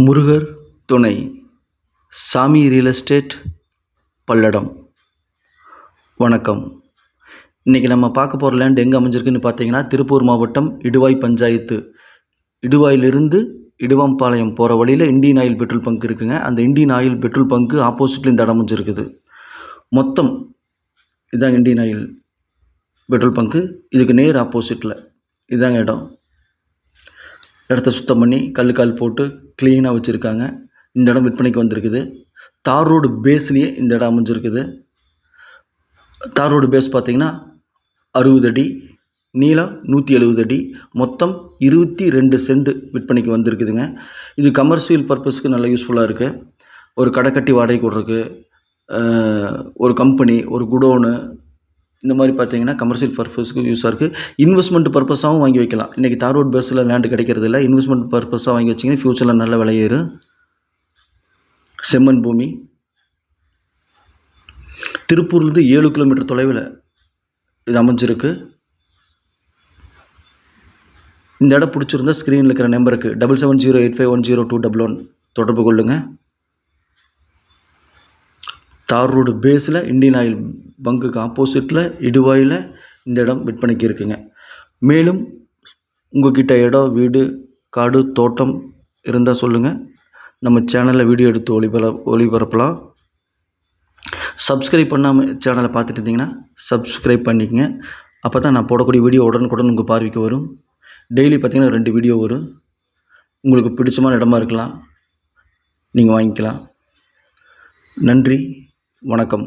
முருகர் துணை சாமி real estate Palladam. வணக்கம். இன்றைக்கி நம்ம பார்க்க போகிற லேண்ட் எங்கே அமைஞ்சிருக்குன்னு பார்த்தீங்கன்னா, திருப்பூர் மாவட்டம் இடுவாய் பஞ்சாயத்து. இடுவாயிலிருந்து இடுவம்பாளையம் போகிற வழியில் இந்தியன் ஆயில் பெட்ரோல் பங்க் இருக்குங்க. அந்த இந்தியன் ஆயில் பெட்ரோல் பங்க்கு ஆப்போசிட்டில் இந்த இடம் அமைஞ்சிருக்குது. மொத்தம் இதாங்க இந்தியன் ஆயில் பெட்ரோல் பங்க்கு. இதுக்கு நேர் ஆப்போசிட்டில் இதாங்க இடம். இடத்த சுத்தம் பண்ணி கல் போட்டு க்ளீனாக வச்சுருக்காங்க. இந்த இடம் விற்பனைக்கு வந்திருக்குது. தார் ரோடு பேஸ்லேயே இந்த இடம் அமைஞ்சிருக்குது. தார் ரோடு பேஸ் பார்த்திங்கன்னா 60 அடி, நீளம் 170 அடி, மொத்தம் 22 சென்ட் விற்பனைக்கு வந்திருக்குதுங்க. இது கமர்ஷியல் பர்பஸ்க்கு நல்ல யூஸ்ஃபுல்லாக இருக்குது. ஒரு கடை கட்டி வாடகை கொடுறதுக்கு, ஒரு கம்பெனி, ஒரு குடோனு, இந்த மாதிரி பார்த்தீங்கன்னா கமர்ஷியல் பர்பஸ்க்கு யூஸாக இருக்குது. இன்வெஸ்ட்மெண்ட் பர்பஸாகவும் வாங்கி வைக்கலாம். இன்றைக்கி தார் ரோட் பேஸில் லேண்டு கிடைக்கிறது இல்லை. இன்வெஸ்ட்மெண்ட் பர்பஸாக வாங்கி வச்சிங்கன்னா ஃப்யூச்சரில் நல்ல விலையேறும். செம்மண் பூமி. திருப்பூர்லேருந்து 7 கிலோமீட்டர் தொலைவில் இது அமைஞ்சிருக்கு. இந்த இடம் பிடிச்சிருந்தா ஸ்க்ரீனில் இருக்கிற நம்பருக்கு 7708510211 தொடர்பு கொள்ளுங்கள். தார் ரோடு பேஸில் இந்தியன் ஆயில் பங்குக்கு ஆப்போசிட்டில் இடுவாயில் இந்த இடம் விற்பனைக்கு இருக்குங்க. மேலும் உங்கள்கிட்ட இடம், வீடு, காடு, தோட்டம் இருந்தால் சொல்லுங்கள். நம்ம சேனலில் வீடியோ எடுத்து ஒளிபரப்பலாம். சப்ஸ்கிரைப் பண்ணாமல் சேனலை பார்த்துட்டு இருந்தீங்கன்னா சப்ஸ்கிரைப் பண்ணிக்கங்க. அப்போ தான் நான் போடக்கூடிய வீடியோ உடனுக்குடன் உங்கள் பார்வைக்கு வரும். டெய்லி பார்த்திங்கன்னா 2 வீடியோ வரும். உங்களுக்கு பிடிச்சமான இடமா இருக்கலாம், நீங்கள் வாங்கிக்கலாம். நன்றி, வணக்கம்.